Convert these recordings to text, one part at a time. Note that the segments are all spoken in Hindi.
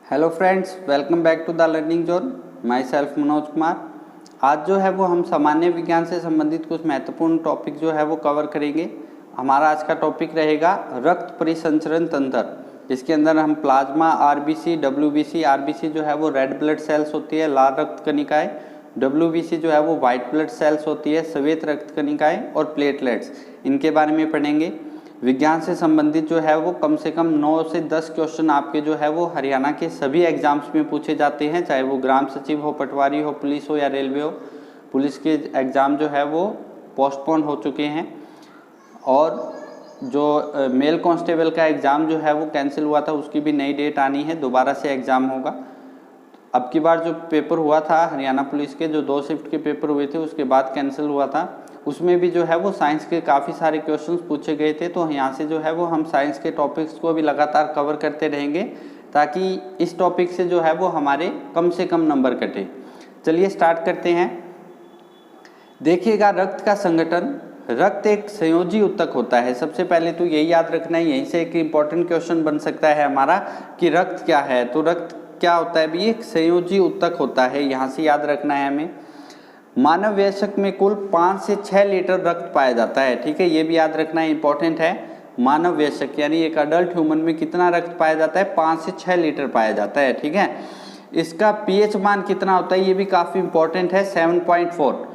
Hello friends, welcome back to the learning zone. Myself Manoj Kumar. आज जो है वो हम सामान्य विज्ञान से संबंधित कुछ महत्वपूर्ण टॉपिक जो है वो कवर करेंगे। हमारा आज का टॉपिक रहेगा रक्त परिसंचरण तंत्र। इसके अंदर हम प्लाज्मा, आरबीसी, डब्ल्यूबीसी। आरबीसी जो है वो रेड ब्लड सेल्स होती है, लाल रक्त कणिकाएं। डब्ल्यूबीसी जो है वो वाइट ब्लड सेल्स होती है, श्वेत रक्त कणिकाएं। और प्लेटलेट्स, इनके बारे में पढ़ेंगे। विज्ञान से संबंधित जो है वो कम से कम 9 से 10 क्वेश्चन आपके जो है वो हरियाणा के सभी एग्जाम्स में पूछे जाते हैं, चाहे वो ग्राम सचिव हो, पटवारी हो, पुलिस हो या रेलवे हो। पुलिस के एग्ज़ाम जो है वो पोस्टपोन हो चुके हैं और जो मेल कांस्टेबल का एग्ज़ाम जो है वो कैंसिल हुआ था, उसकी भी नई डेट आनी है, दोबारा से एग्ज़ाम होगा। अब की बार जो पेपर हुआ था हरियाणा पुलिस के, जो 2 शिफ्ट के पेपर हुए थे उसके बाद कैंसिल हुआ था, उसमें भी जो है वो साइंस के काफ़ी सारे क्वेश्चंस पूछे गए थे। तो यहाँ से जो है वो हम साइंस के टॉपिक्स को भी लगातार कवर करते रहेंगे ताकि इस टॉपिक से जो है वो हमारे कम से कम नंबर कटे। चलिए स्टार्ट करते हैं। देखिएगा, रक्त का संगठन। रक्त एक संयोजी ऊतक होता है। सबसे पहले तो यही याद रखना है, यहीं से एक इम्पॉर्टेंट क्वेश्चन बन सकता है हमारा कि रक्त क्या है। तो रक्त क्या होता है भी, एक संयोजी ऊतक होता है, यहाँ से याद रखना है हमें। मानव वयस्क में कुल 5 से 6 लीटर रक्त पाया जाता है, ठीक है, ये भी याद रखना इंपॉर्टेंट है। मानव वयस्क यानी एक अडल्ट ह्यूमन में कितना रक्त पाया जाता है, 5 से 6 लीटर पाया जाता है, ठीक है। इसका पीएच मान कितना होता है, ये भी काफ़ी इंपॉर्टेंट है, 7.4।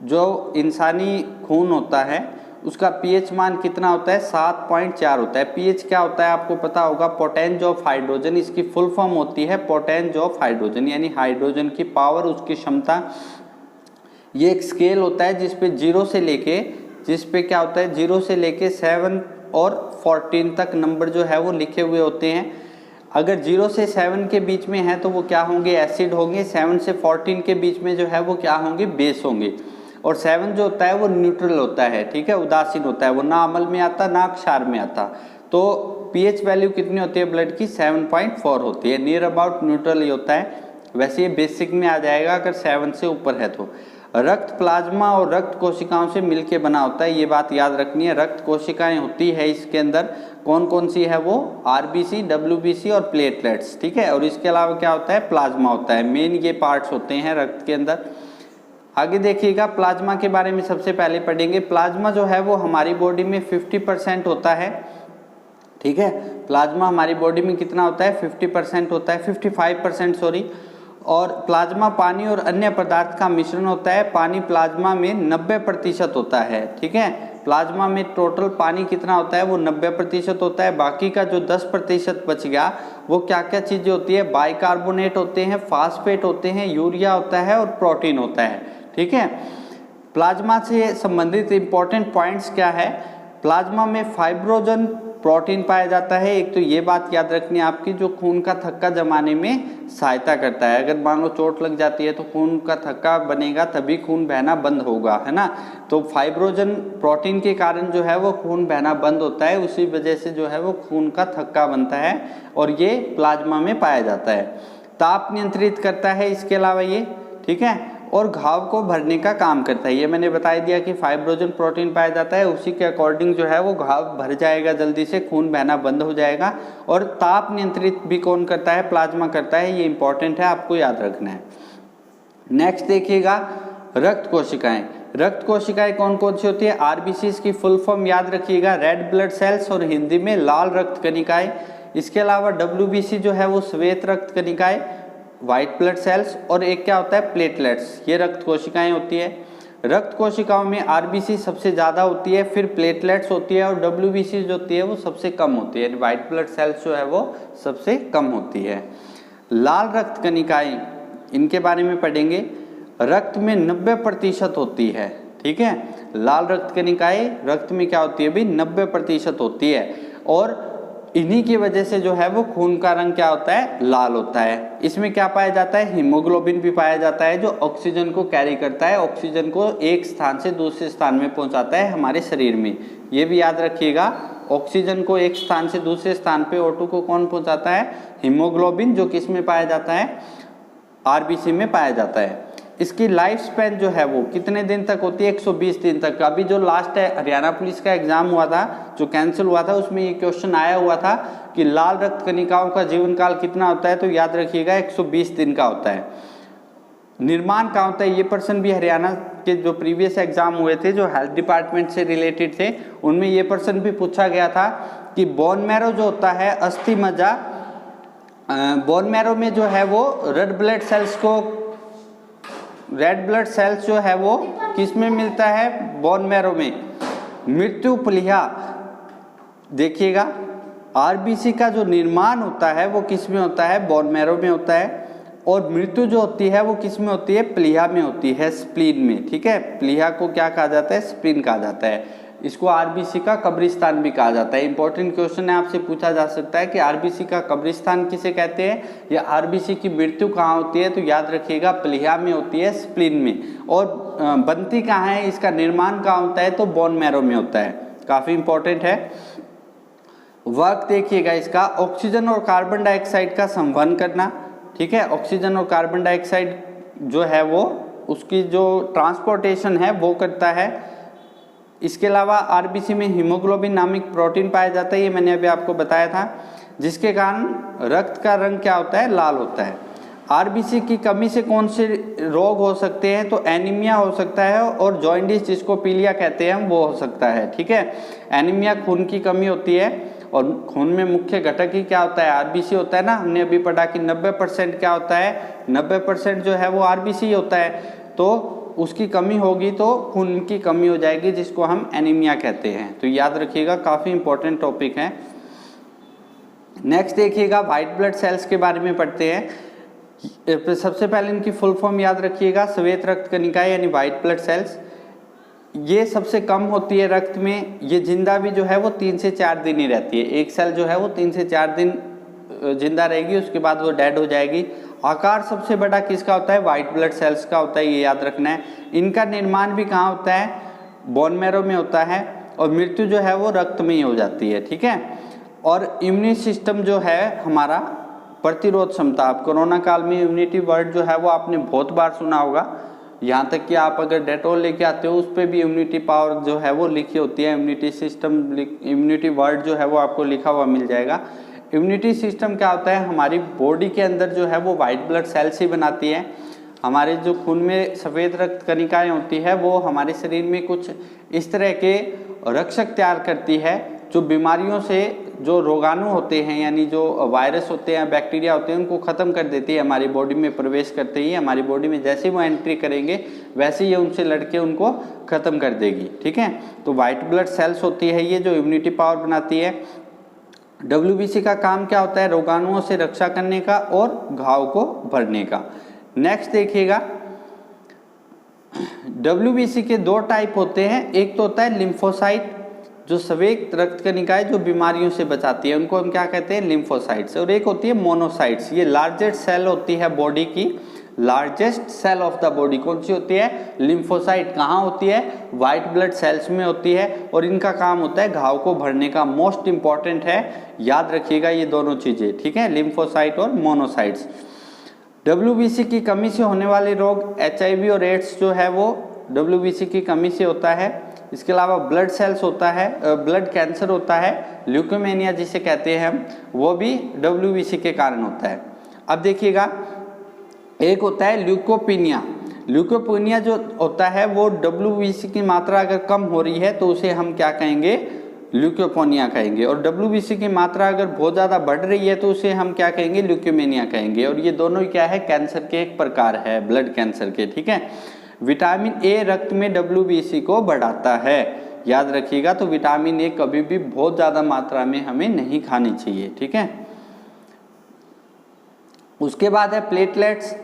जो इंसानी खून होता है उसका पीएच मान कितना होता है, 7.4 होता है। पीएच क्या होता है आपको पता होगा, पोटेंज ऑफ हाइड्रोजन, इसकी फुल फॉर्म होती है पोटेंज ऑफ हाइड्रोजन, यानी हाइड्रोजन की पावर, उसकी क्षमता। ये एक स्केल होता है जिसपे क्या होता है, 0 से लेके 7 और 14 तक नंबर जो है वो लिखे हुए होते हैं। अगर 0 से 7 के बीच में है तो वो क्या होंगे, एसिड होंगे। 7 से 14 के बीच में जो है वो क्या होंगे, बेस होंगे। और 7 जो होता है वो न्यूट्रल होता है, ठीक है, उदासीन होता है, वो ना अम्ल में आता ना क्षार में आता। तो पीएच वैल्यू कितनी होती है ब्लड की, 7.4 होती है, नियर अबाउट न्यूट्रल ही होता है। वैसे ये बेसिक में आ जाएगा अगर 7 से ऊपर है तो। रक्त प्लाज्मा और रक्त कोशिकाओं से मिलके बना होता है, ये बात याद रखनी है। रक्त कोशिकाएं होती है इसके अंदर, कौन कौन सी है वो, आरबीसी, डब्ल्यूबीसी और प्लेटलेट्स, ठीक है। और इसके अलावा क्या होता है, प्लाज्मा होता है। मेन ये पार्ट्स होते हैं रक्त के अंदर। आगे देखिएगा, प्लाज्मा के बारे में सबसे पहले पढ़ेंगे। प्लाज्मा जो है वो हमारी बॉडी में 50% होता है, ठीक है। प्लाज्मा हमारी बॉडी में कितना होता है, 50% होता है, 55% सॉरी। और प्लाज्मा पानी और अन्य पदार्थ का मिश्रण होता है। पानी प्लाज्मा में 90% होता है, ठीक है। प्लाज्मा में टोटल पानी कितना होता है, वो 90% होता है। बाकी का जो 10% बच गया वो क्या क्या चीज़ें होती है, बाइकार्बोनेट होते हैं, फास्फेट होते हैं, यूरिया होता है और प्रोटीन होता है, ठीक है। प्लाज्मा से संबंधित इंपॉर्टेंट पॉइंट्स क्या है, प्लाज्मा में फाइब्रोजन प्रोटीन पाया जाता है। एक तो ये बात याद रखनी है आपकी, जो खून का थक्का जमाने में सहायता करता है। अगर मान लो चोट लग जाती है तो खून का थक्का बनेगा, तभी खून बहना बंद होगा, है ना। तो फाइब्रोजन प्रोटीन के कारण जो है वो खून बहना बंद होता है, उसी वजह से जो है वो खून का थक्का बनता है और ये प्लाज्मा में पाया जाता है। ताप नियंत्रित करता है इसके अलावा ये, ठीक है। और घाव को भरने का काम करता है। ये मैंने बता दिया कि फाइब्रोजन प्रोटीन पाया जाता है, उसी के अकॉर्डिंग जो है वो घाव भर जाएगा, जल्दी से खून बहना बंद हो जाएगा। और ताप नियंत्रित भी कौन करता है, प्लाज्मा करता है, ये इंपॉर्टेंट है, आपको याद रखना है। नेक्स्ट देखिएगा, रक्त कोशिकाएं। रक्त कोशिकाएं कौन कौन सी होती है, आरबीसी की फुल फॉर्म याद रखिएगा, रेड ब्लड सेल्स, और हिंदी में लाल रक्त कणिकाएं। इसके अलावा डब्ल्यूबीसी जो है वो श्वेत रक्त कणिकाएं, व्हाइट ब्लड सेल्स, और एक क्या होता है, प्लेटलेट्स, ये रक्त कोशिकाएं होती है। रक्त कोशिकाओं में आरबीसी सबसे ज़्यादा होती है, फिर प्लेटलेट्स होती है, और डब्ल्यूबीसी जो होती है वो सबसे कम होती है, व्हाइट ब्लड सेल्स जो है वो सबसे कम होती है। लाल रक्त कणिकाएं, इनके बारे में पढ़ेंगे। रक्त में 90% होती है, ठीक है। लाल रक्त कणिकाएं रक्त में क्या होती है भी, 90% होती है। और इन्हीं की वजह से जो है वो खून का रंग क्या होता है, लाल होता है। इसमें क्या पाया जाता है, हीमोग्लोबिन भी पाया जाता है, जो ऑक्सीजन को कैरी करता है, ऑक्सीजन को एक स्थान से दूसरे स्थान में पहुंचाता है हमारे शरीर में। ये भी याद रखिएगा, ऑक्सीजन को एक स्थान से दूसरे स्थान पे O2 को कौन पहुंचाता है, हीमोग्लोबिन, जो किस में पाया जाता है, आरबीसी में पाया जाता है। इसकी लाइफ स्पैन जो है वो कितने दिन तक होती है, 120 दिन तक। अभी जो लास्ट है हरियाणा पुलिस का एग्जाम हुआ था जो कैंसिल हुआ था, उसमें ये क्वेश्चन आया हुआ था कि लाल रक्त कणिकाओं का जीवन काल कितना होता है, तो याद रखिएगा 120 दिन का होता है। निर्माण कहाँ होता है, ये प्रश्न भी हरियाणा के जो प्रीवियस एग्जाम हुए थे जो हेल्थ डिपार्टमेंट से रिलेटेड थे, उनमें ये प्रश्न भी पूछा गया था कि बोन मैरो जो होता है, अस्थि मज्जा, बोन मैरो में जो है वो रेड ब्लड सेल्स जो है वो किस में मिलता है, बोन मैरो में। मृत्यु प्लीहा, देखिएगा आरबीसी का जो निर्माण होता है वो किस में होता है, बोन मैरो में होता है, और मृत्यु जो होती है वो किस में होती है, प्लीहा में होती है, स्प्लीन में। ठीक है, प्लीहा को क्या कहा जाता है, स्प्लीन कहा जाता है। इसको आरबीसी का कब्रिस्तान भी कहा जाता है। इंपॉर्टेंट क्वेश्चन है, आपसे पूछा जा सकता है कि आरबीसी का कब्रिस्तान किसे कहते हैं, या आरबीसी की मृत्यु कहाँ होती है, तो याद रखिएगा प्लीहा में होती है, स्प्लीन में। और बनती कहाँ है, इसका निर्माण कहाँ होता है, तो बोन मैरो में होता है। काफी इंपॉर्टेंट है। वर्क देखिएगा इसका, ऑक्सीजन और कार्बन डाइऑक्साइड का संवहन करना। ठीक है, ऑक्सीजन और कार्बन डाइऑक्साइड जो है वो उसकी जो ट्रांसपोर्टेशन है वो करता है। इसके अलावा आरबीसी में हीमोग्लोबिन नामक प्रोटीन पाया जाता है, ये मैंने अभी आपको बताया था, जिसके कारण रक्त का रंग क्या होता है, लाल होता है। आरबीसी की कमी से कौन से रोग हो सकते हैं, तो एनीमिया हो सकता है, और जॉइंडिस जिसको पीलिया कहते हैं वो हो सकता है। ठीक है, एनीमिया खून की कमी होती है, और खून में मुख्य घटक ही क्या होता है, आरबीसी होता है ना। हमने अभी पढ़ा कि 90% क्या होता है, 90% जो है वो आरबीसी होता है। तो उसकी कमी होगी तो खून की कमी हो जाएगी, जिसको हम एनीमिया कहते हैं। तो याद रखिएगा, काफ़ी इंपॉर्टेंट टॉपिक है। नेक्स्ट देखिएगा, वाइट ब्लड सेल्स के बारे में पढ़ते हैं। सबसे पहले इनकी फुल फॉर्म याद रखिएगा, श्वेत रक्त कणिकाएं यानी वाइट ब्लड सेल्स। ये सबसे कम होती है रक्त में। ये जिंदा भी जो है वो 3 से 4 दिन ही रहती है। एक सेल जो है वो 3 से 4 दिन जिंदा रहेगी, उसके बाद वो डेड हो जाएगी। आकार सबसे बड़ा किसका होता है, वाइट ब्लड सेल्स का होता है, ये याद रखना है। इनका निर्माण भी कहाँ होता है, बोन मैरो में होता है, और मृत्यु जो है वो रक्त में ही हो जाती है। ठीक है, और इम्यून सिस्टम जो है हमारा, प्रतिरोध क्षमता, आप कोरोना काल में इम्यूनिटी वर्ड जो है वो आपने बहुत बार सुना होगा। यहाँ तक कि आप अगर डेटोल लेके आते हो उस पर भी इम्यूनिटी पावर जो है वो लिखी होती है। इम्यूनिटी सिस्टम, इम्यूनिटी वर्ड जो है वो आपको लिखा हुआ मिल जाएगा। इम्यूनिटी सिस्टम क्या होता है, हमारी बॉडी के अंदर जो है वो वाइट ब्लड सेल्स ही बनाती है। हमारे जो खून में सफ़ेद रक्त कणिकाएं होती है वो हमारे शरीर में कुछ इस तरह के रक्षक तैयार करती है, जो बीमारियों से, जो रोगाणु होते हैं यानी जो वायरस होते हैं, बैक्टीरिया होते हैं, उनको ख़त्म कर देती है। हमारी बॉडी में प्रवेश करते ही, हमारी बॉडी में जैसे ही वो एंट्री करेंगे वैसे ही उनसे लड़के उनको ख़त्म कर देगी। ठीक है, तो वाइट ब्लड सेल्स होती है ये, जो इम्यूनिटी पावर बनाती है। डब्ल्यूबीसी का काम क्या होता है, रोगाणुओं से रक्षा करने का और घाव को भरने का। नेक्स्ट देखिएगा, डब्ल्यूबीसी के 2 टाइप होते हैं। एक तो होता है लिम्फोसाइट, जो श्वेत रक्त कणिकाएं जो बीमारियों से बचाती है, उनको हम क्या कहते हैं, लिम्फोसाइट्स। और एक होती है मोनोसाइट्स, ये लार्जेस्ट सेल होती है बॉडी की, largest cell of the body कौन सी होती है, लिम्फोसाइट। कहाँ होती है, वाइट ब्लड सेल्स में होती है, और इनका काम होता है घाव को भरने का। मोस्ट इंपॉर्टेंट है, याद रखिएगा ये दोनों चीजें। ठीक है, लिम्फोसाइट और मोनोसाइट्स। डब्ल्यूबीसी की कमी से होने वाले रोग, एचआईवी और एड्स जो है वो डब्ल्यूबीसी की कमी से होता है। इसके अलावा ब्लड सेल्स होता है, ब्लड कैंसर होता है, ल्यूकेमिया जिसे कहते हैं हम, वो भी डब्ल्यूबीसी के कारण होता है। अब देखिएगा, एक होता है ल्यूकोपीनिया। ल्यूकोपीनिया जो होता है वो डब्ल्यूबीसी की मात्रा अगर कम हो रही है तो उसे हम क्या कहेंगे, ल्यूकोपोनिया कहेंगे। और डब्ल्यूबीसी की मात्रा अगर बहुत ज़्यादा बढ़ रही है तो उसे हम क्या कहेंगे, ल्यूकेमिया कहेंगे। और ये दोनों ही क्या है, कैंसर के एक प्रकार है, ब्लड कैंसर के। ठीक है, विटामिन ए रक्त में डब्ल्यूबीसी को बढ़ाता है, याद रखिएगा। तो विटामिन ए कभी भी बहुत ज़्यादा मात्रा में हमें नहीं खानी चाहिए। ठीक है, उसके बाद है प्लेटलेट्स।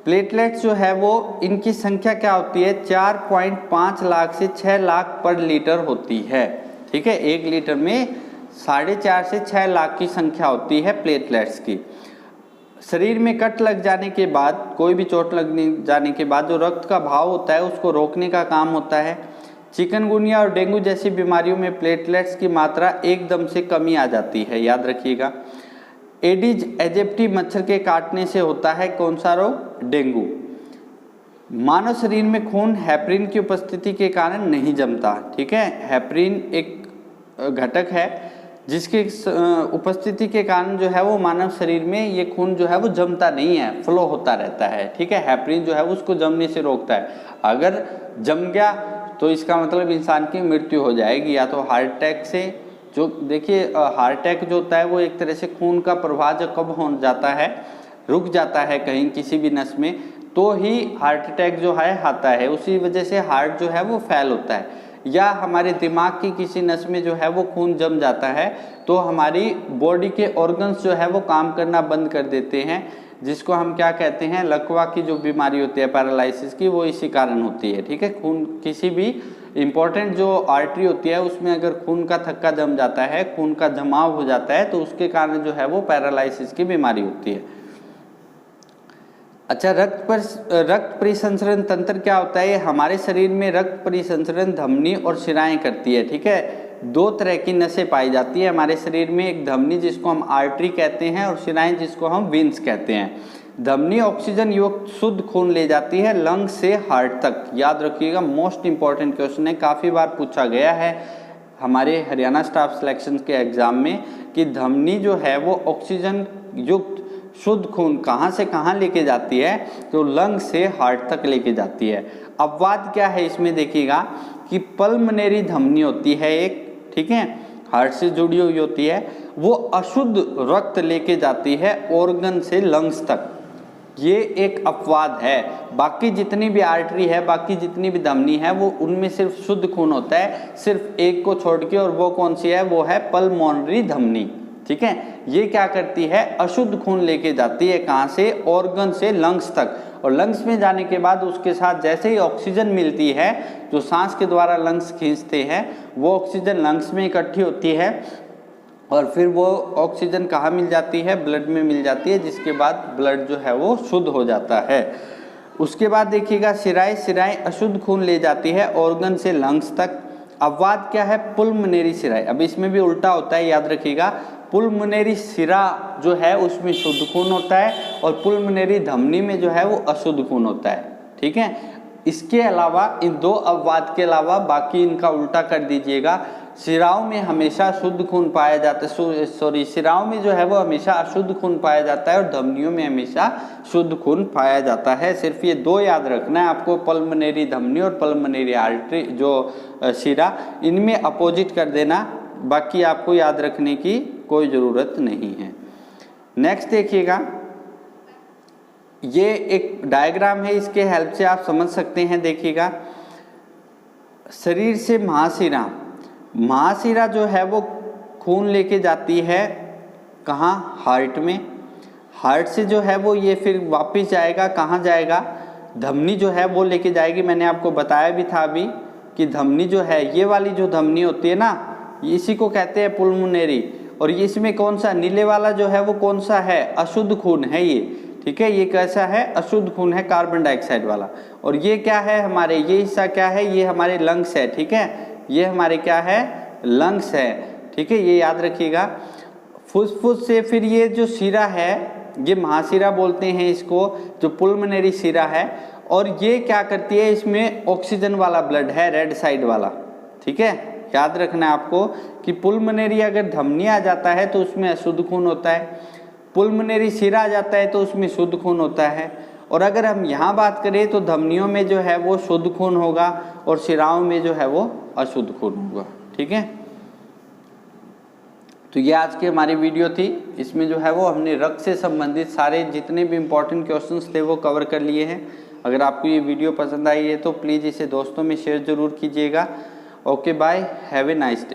प्लेटलेट्स जो है वो, इनकी संख्या क्या होती है, 4.5 लाख से 6 लाख पर लीटर होती है। ठीक है, 1 लीटर में 4.5 से 6 लाख की संख्या होती है प्लेटलेट्स की। शरीर में कट लग जाने के बाद, कोई भी चोट लग जाने के बाद जो रक्त का बहाव होता है उसको रोकने का काम होता है। चिकनगुनिया और डेंगू जैसी बीमारियों में प्लेटलेट्स की मात्रा एकदम से कमी आ जाती है, याद रखिएगा। एडिज एजिप्टी मच्छर के काटने से होता है कौन सा रोग, डेंगू। मानव शरीर में खून हेपरिन की उपस्थिति के कारण नहीं जमता। ठीक है, हेपरिन एक घटक है जिसके उपस्थिति के कारण जो है वो मानव शरीर में ये खून जो है वो जमता नहीं है, फ्लो होता रहता है। ठीक है, हेपरिन जो है उसको जमने से रोकता है। अगर जम गया तो इसका मतलब इंसान की मृत्यु हो जाएगी, या तो हार्ट अटैक से। जो देखिए हार्ट अटैक जो होता है वो एक तरह से खून का प्रवाह जो कब हो जाता है, रुक जाता है कहीं किसी भी नस में, तो ही हार्ट अटैक जो है आता है। उसी वजह से हार्ट जो है वो फेल होता है। या हमारे दिमाग की किसी नस में जो है वो खून जम जाता है तो हमारी बॉडी के ऑर्गन्स जो है वो काम करना बंद कर देते हैं, जिसको हम क्या कहते हैं, लकवा की जो बीमारी होती है पैरालिसिस की, वो इसी कारण होती है। ठीक है, खून किसी भी इम्पोर्टेंट जो आर्टरी होती है उसमें अगर खून का थक्का जम जाता है, खून का जमाव हो जाता है, तो उसके कारण जो है वो पैरालिसिस की बीमारी होती है। अच्छा, रक्त परिसंचरण तंत्र क्या होता है? हमारे शरीर में रक्त परिसंचरण धमनी और शिराएं करती है। ठीक है, दो तरह की नसें पाई जाती है हमारे शरीर में, एक धमनी जिसको हम आर्टरी कहते हैं और शिराएं जिसको हम वेन्स कहते हैं। धमनी ऑक्सीजन युक्त शुद्ध खून ले जाती है लंग से हार्ट तक। याद रखिएगा, मोस्ट इंपॉर्टेंट क्वेश्चन है, काफ़ी बार पूछा गया है हमारे हरियाणा स्टाफ सिलेक्शन के एग्जाम में कि धमनी जो है वो ऑक्सीजन युक्त शुद्ध खून कहाँ से कहाँ लेके जाती है, तो लंग से हार्ट तक लेके जाती है। अपवाद क्या है इसमें देखिएगा कि पल्मोनरी धमनी होती है एक, ठीक है, हार्ट से जुड़ी हुई होती है, वो अशुद्ध रक्त लेके जाती है ऑर्गन से लंग्स तक। ये एक अपवाद है। बाकी जितनी भी आर्टरी है, बाकी जितनी भी धमनी है, वो उनमें सिर्फ शुद्ध खून होता है, सिर्फ एक को छोड़ के, और वो कौन सी है? वो है पल्मोनरी धमनी। ठीक है, ये क्या करती है? अशुद्ध खून लेके जाती है कहाँ से? ऑर्गन से लंग्स तक। और लंग्स में जाने के बाद उसके साथ जैसे ही ऑक्सीजन मिलती है, जो सांस के द्वारा लंग्स खींचते हैं, वो ऑक्सीजन लंग्स में इकट्ठी होती है और फिर वो ऑक्सीजन कहाँ मिल जाती है? ब्लड में मिल जाती है, जिसके बाद ब्लड जो है वो शुद्ध हो जाता है। उसके बाद देखिएगा शिराएं अशुद्ध खून ले जाती है ऑर्गन से लंग्स तक। अपवाद क्या है? पुल्मोनरी शिराएं। अब इसमें भी उल्टा होता है, याद रखिएगा। पुल्मोनरी शिरा जो है उसमें शुद्ध खून होता है और पुल्मोनरी धमनी में जो है वो अशुद्ध खून होता है। ठीक है, इसके अलावा इन दो अपवाद के अलावा बाकी इनका उल्टा कर दीजिएगा। शिराओं में हमेशा शुद्ध खून पाया जाता है, शिराओं में जो है वो हमेशा अशुद्ध खून पाया जाता है और धमनियों में हमेशा शुद्ध खून पाया जाता है। सिर्फ ये दो याद रखना है आपको, पल्मोनरी धमनी और पल्मोनरी आर्टरी जो शिरा, इनमें अपोजिट कर देना, बाकी आपको याद रखने की कोई ज़रूरत नहीं है। नेक्स्ट देखिएगा, ये एक डायग्राम है, इसके हेल्प से आप समझ सकते हैं। देखिएगा, शरीर से महाशिरा जो है वो खून लेके जाती है कहाँ? हार्ट में। हार्ट से जो है वो ये फिर वापस जाएगा, कहाँ जाएगा? धमनी जो है वो लेके जाएगी। मैंने आपको बताया भी था अभी कि धमनी जो है, ये वाली जो धमनी होती है ना, इसी को कहते हैं पुल्मोनरी। और इसमें कौन सा नीले वाला जो है वो कौन सा है? अशुद्ध खून है ये। ठीक है, ये कैसा है? अशुद्ध खून है, कार्बन डाइऑक्साइड वाला। और ये क्या है हमारे? ये हिस्सा क्या है? ये हमारे लंग्स है। ठीक है, ये हमारे क्या है? लंग्स है। ठीक है, ये याद रखिएगा। फुसफुस से फिर ये जो शिरा है, ये महाशिरा बोलते हैं इसको, जो पुल्मोनरी शिरा है। और ये क्या करती है? इसमें ऑक्सीजन वाला ब्लड है, रेड साइड वाला। ठीक है, याद रखना है आपको कि पुल्मोनरी अगर धमनी आ जाता है तो उसमें अशुद्ध खून होता है, पुल्मोनरी शिरा आ जाता है तो उसमें शुद्ध खून होता है। और अगर हम यहाँ बात करें तो धमनियों में जो है वो शुद्ध खून होगा और शिराओं में जो है वो अशुद्ध खून होगा। ठीक है, तो ये आज की हमारी वीडियो थी। इसमें जो है वो हमने रक्त से संबंधित सारे जितने भी इम्पोर्टेंट क्वेश्चंस थे वो कवर कर लिए हैं। अगर आपको ये वीडियो पसंद आई है तो प्लीज़ इसे दोस्तों में शेयर ज़रूर कीजिएगा। Okay, bye, have a nice day.